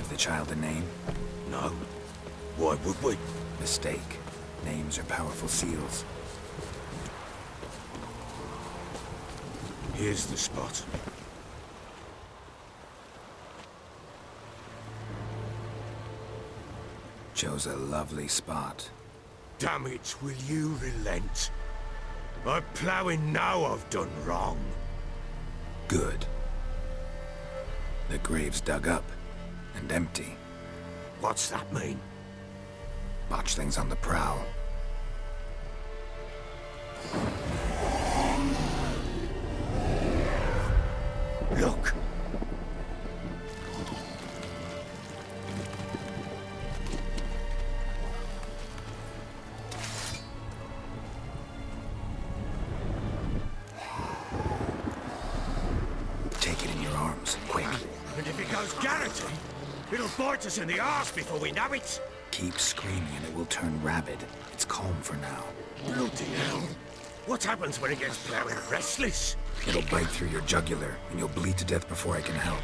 Give the child a name? No. Why would we? Mistake. Names are powerful seals. Here's the spot. Chose a lovely spot. Damn it, will you relent? I'm ploughing now I've done wrong. Good. The grave's dug up and empty. What's that mean? Botchling's on the prowl. Look! Take it in your arms, quick. And if it goes guaranteed, it'll bite us in the arse before we know it. Keep screaming and it will turn rabid. It's calm for now. Bloody hell. What happens when it gets ploughing restless? It'll bite through your jugular and you'll bleed to death before I can help.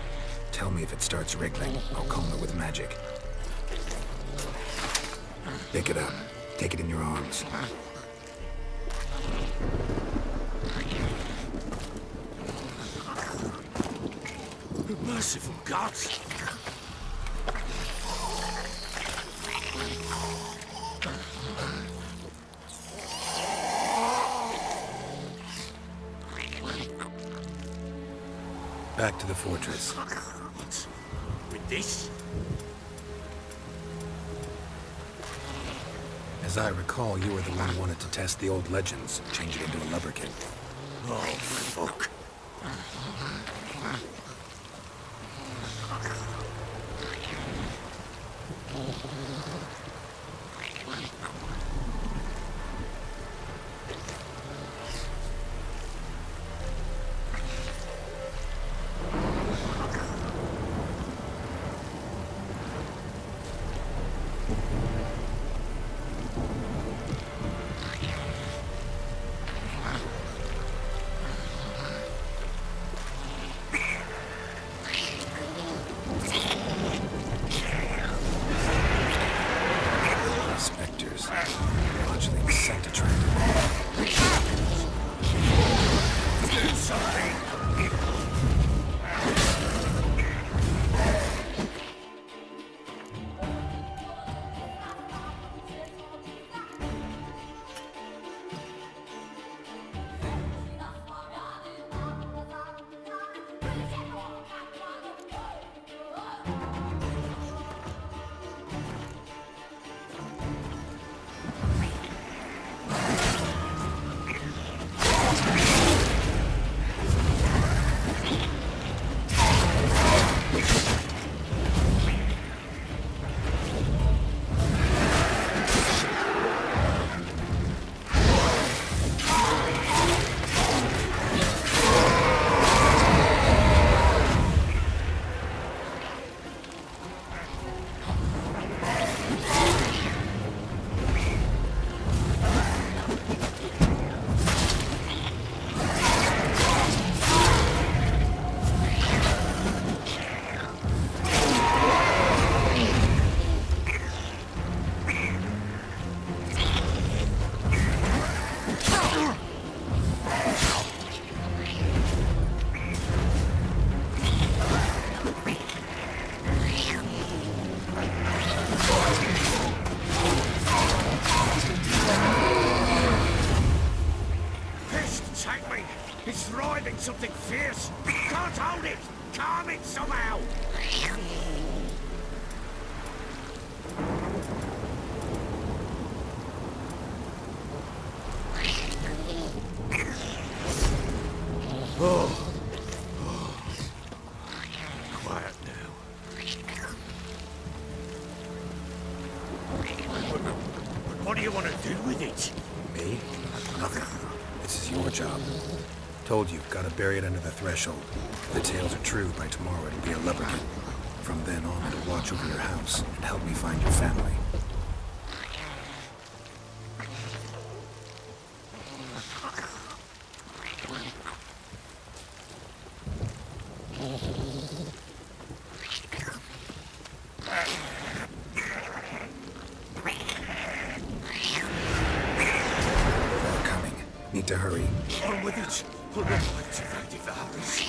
Tell me if it starts wriggling. I'll calm it with magic. Pick it up. Take it in your arms. Merciful gods! Back to the fortress. What? With this? As I recall, you were the one who wanted to test the old legends, change it into a lubberkin. Oh, fuck. Spectres. Botchling sent a traitor. Do something! It's writhing something fierce. Can't hold it. Calm it somehow. Oh. Quiet now. What do you want to do with it? Me? Nothing. This is your job. Told you, gotta bury it under the threshold. If the tales are true, by tomorrow it'll be a lubberkin. From then on, it'll watch over your house and help me find your family. to hurry. On with it. Pull the light if they devour us.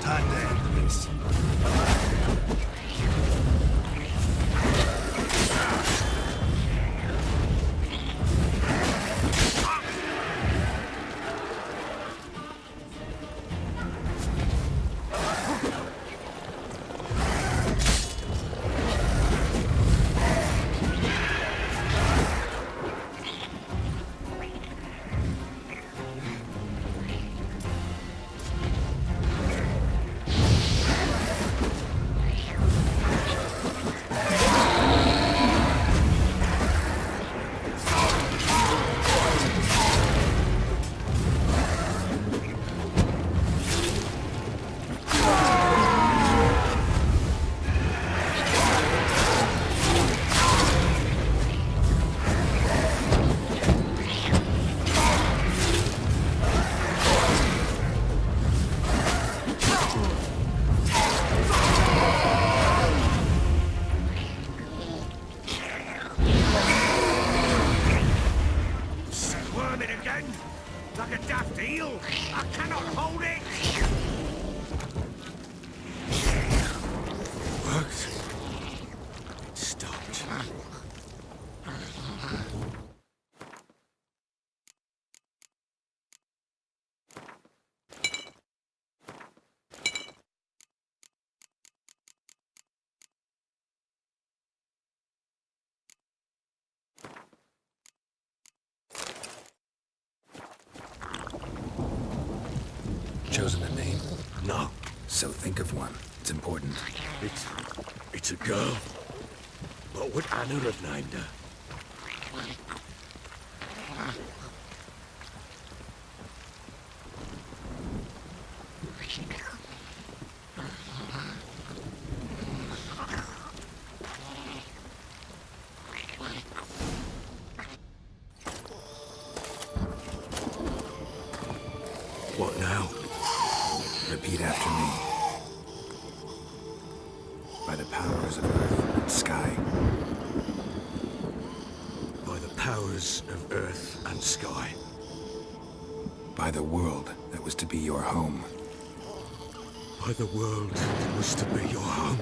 Time to end this. Squirming again? Like a daft eel? I cannot hold it! Worked. It stopped. Chosen a name? No, So think of one. It's important. it's a girl. What would Anna have named her? What now? Repeat after me. By the powers of earth and sky. By the powers of earth and sky. By the world that was to be your home. By the world that was to be your home.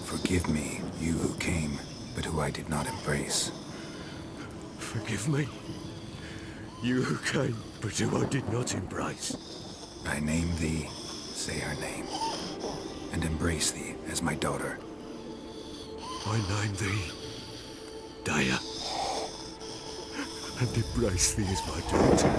Forgive me, you who came, but who I did not embrace. Forgive me. You who came, but who I did not embrace. I name thee, say her name, and embrace thee as my daughter. I name thee Daya, and embrace thee as my daughter.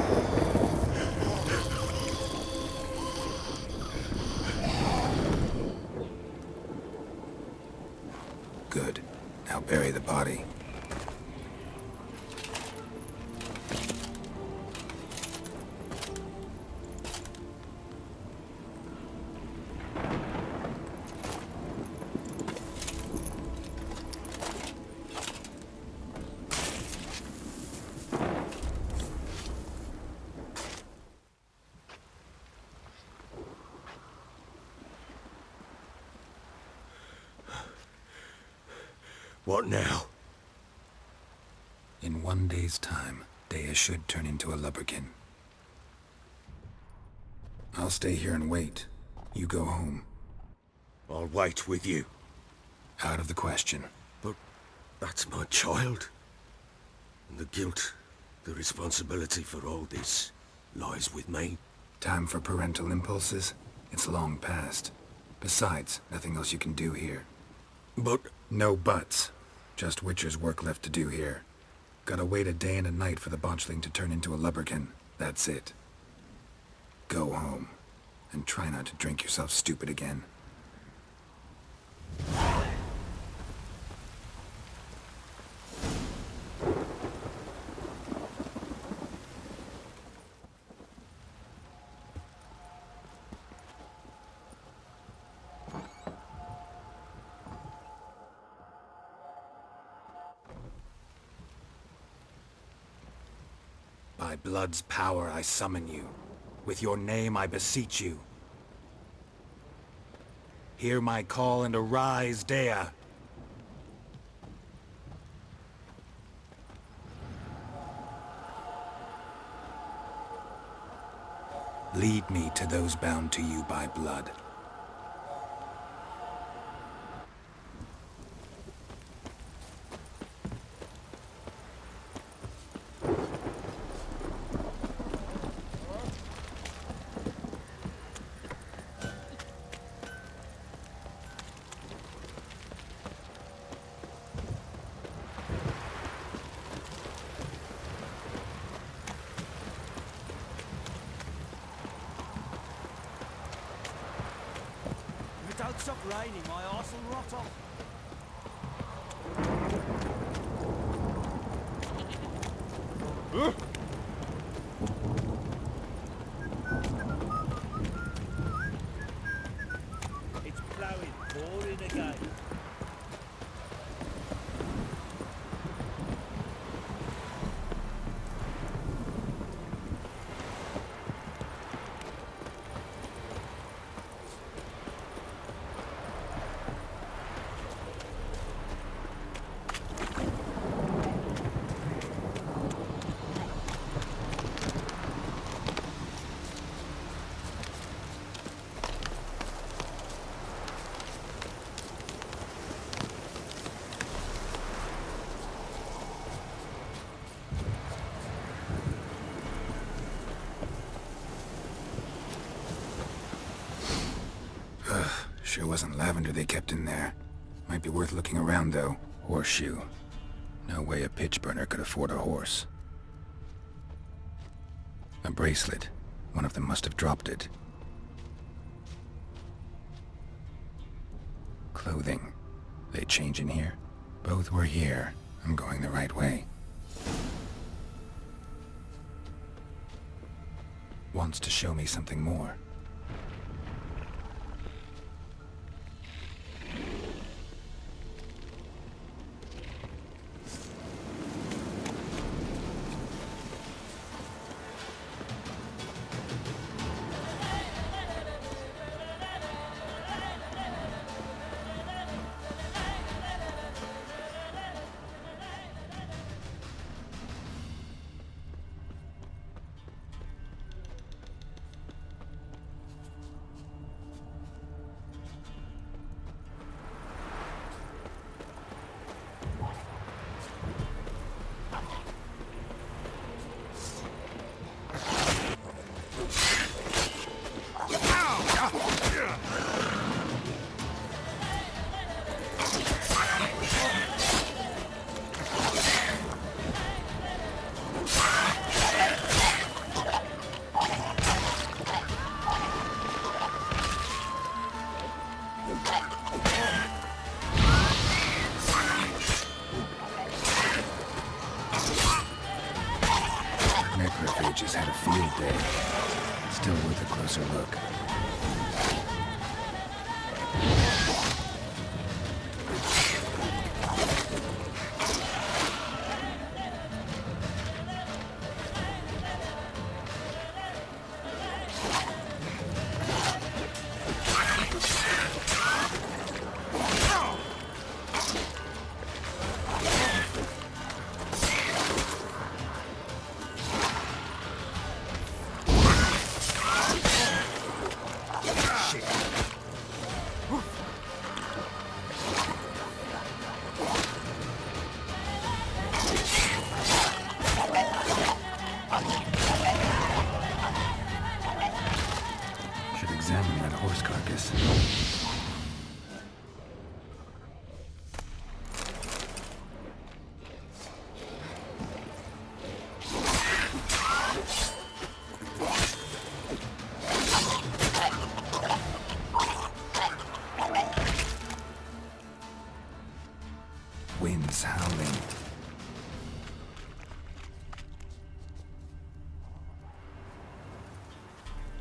Good. Now bury the body. What now? In 1 day's time, Dea should turn into a lubberkin. I'll stay here and wait. You go home. I'll wait with you. Out of the question. But that's my child. And the guilt, the responsibility for all this lies with me. Time for parental impulses? It's long past. Besides, nothing else you can do here. But No buts. Just Witcher's work left to do here. Gotta wait a day and a night for the Botchling to turn into a lubberkin. That's it. Go home. And try not to drink yourself stupid again. By blood's power I summon you. With your name I beseech you. Hear my call and arise, Dea. Lead me to those bound to you by blood. If it don't stop raining, my arse will rot off. It's ploughing, pouring again. Sure wasn't lavender they kept in there. Might be worth looking around, though. Horseshoe. No way a pitch burner could afford a horse. A bracelet. One of them must have dropped it. Clothing. They change in here? Both were here. I'm going the right way. Wants to show me something more. Necrophages had a field day. Still worth a closer look. Examine that horse carcass. Winds howling.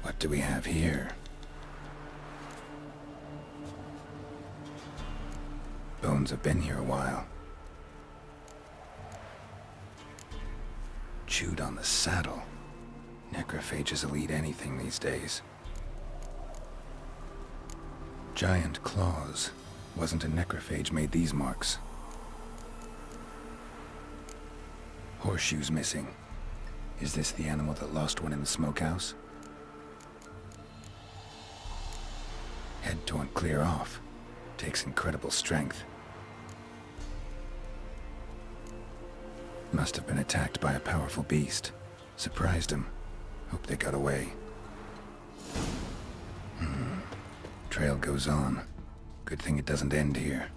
What do we have here? Bones have been here a while. Chewed on the saddle. Necrophages will eat anything these days. Giant claws. Wasn't a necrophage made these marks. Horseshoes missing. Is this the animal that lost one in the smokehouse? Head torn clear off. Takes incredible strength. Must have been attacked by a powerful beast. Surprised him. Hope they got away. Trail goes on. Good thing it doesn't end here.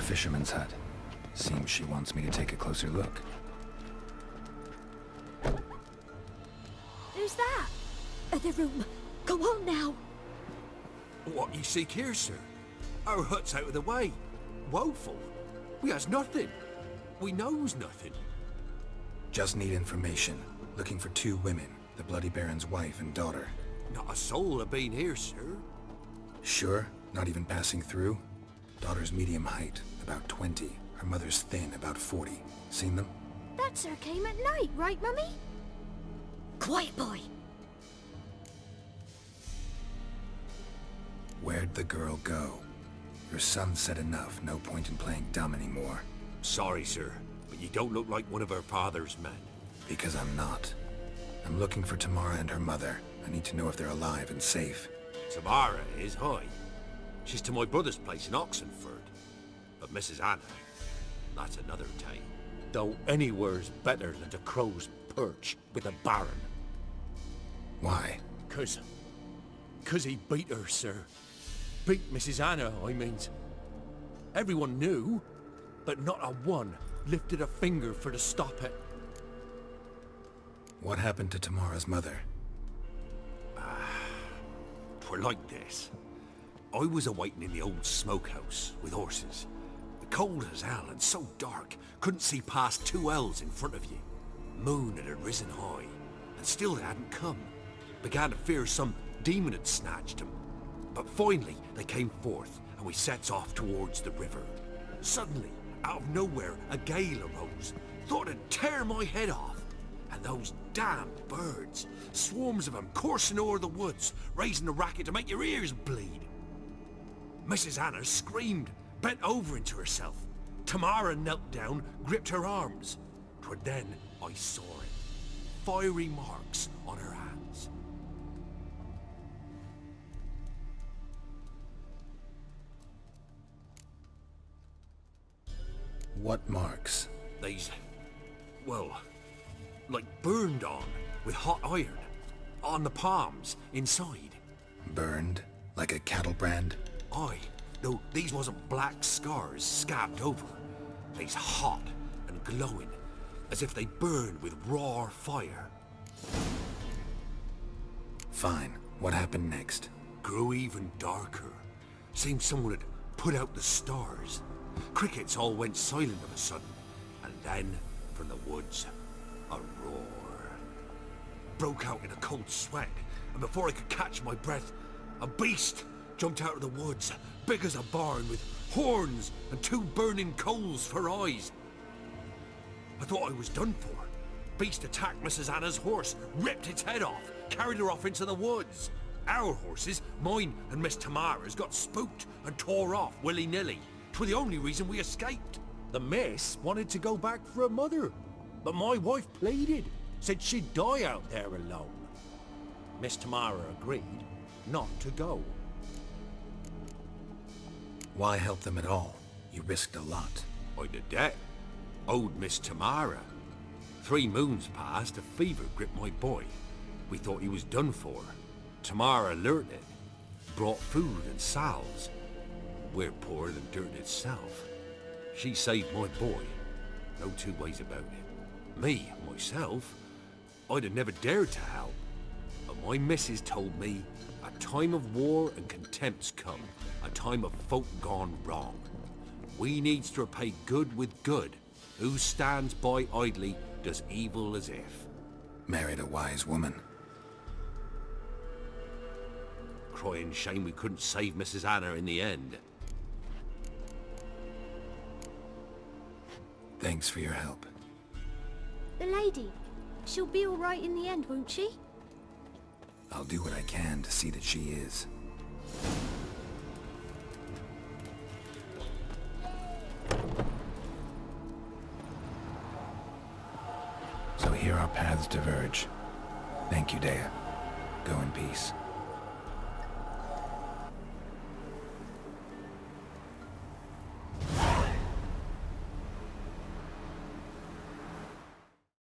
Fisherman's hut. Seems she wants me to take a closer look. Who's that? The room. Go on now. What you seek here, sir? Our hut's out of the way. Woeful. We has nothing. We knows nothing. Just need information. Looking for 2 women. The Bloody Baron's wife and daughter. Not a soul have been here, sir. Sure? Not even passing through? Daughter's medium height, about 20. Her mother's thin, about 40. Seen them? That sir came at night, right, Mummy? Quiet, boy. Where'd the girl go? Your son said enough. No point in playing dumb anymore. Sorry, sir, but you don't look like one of her father's men. Because I'm not. I'm looking for Tamara and her mother. I need to know if they're alive and safe. Tamara is, hi. She's to my brother's place in Oxenford. But Mrs. Anna, that's another tale. Though anywhere's better than the crow's perch with a baron. Why? 'Cause he beat her, sir. Beat Mrs. Anna, I means. Everyone knew, but not a one lifted a finger for to stop it. What happened to Tamara's mother? 'Twere like this. I was awaiting in the old smokehouse with horses. Cold as hell and so dark, couldn't see past 2 ells in front of you. Moon had risen high, and still they hadn't come. Began to fear some demon had snatched them. But finally they came forth, and we sets off towards the river. Suddenly, out of nowhere, a gale arose. Thought it'd tear my head off. And those damned birds, swarms of them coursing o'er the woods, raising a racket to make your ears bleed. Mrs. Anna screamed, bent over into herself. Tamara knelt down, gripped her arms. 'Twere then I saw it. Fiery marks on her hands. What marks? These, well, like burned on with hot iron. On the palms, inside. Burned? Like a cattle brand? Aye, though these wasn't black scars scabbed over. They's hot and glowing, as if they burned with raw fire. Fine. What happened next? Grew even darker. Seemed someone had put out the stars. Crickets all went silent of a sudden, and then, from the woods, a roar. Broke out in a cold sweat, and before I could catch my breath, a beast jumped out of the woods, big as a barn, with horns and 2 burning coals for eyes. I thought I was done for. Beast attacked Mrs. Anna's horse, ripped its head off, carried her off into the woods. Our horses, mine and Miss Tamara's, got spooked and tore off willy-nilly. 'Twere the only reason we escaped. The miss wanted to go back for her mother. But my wife pleaded, said she'd die out there alone. Miss Tamara agreed not to go. Why help them at all? You risked a lot. I did that. Owed Miss Tamara. 3 moons passed, a fever gripped my boy. We thought he was done for. Tamara learnt it. Brought food and salves. We're poorer than dirt itself. She saved my boy. No 2 ways about it. Me, myself, I'd have never dared to help. But my missus told me a time of war and contempt's come. A time of folk gone wrong. We needs to repay good with good. Who stands by idly does evil as if. Married a wise woman. Crying shame we couldn't save Mrs. Anna in the end. Thanks for your help. The lady. She'll be all right in the end, won't she? I'll do what I can to see that she is. So here our paths diverge. Thank you, Dea. Go in peace.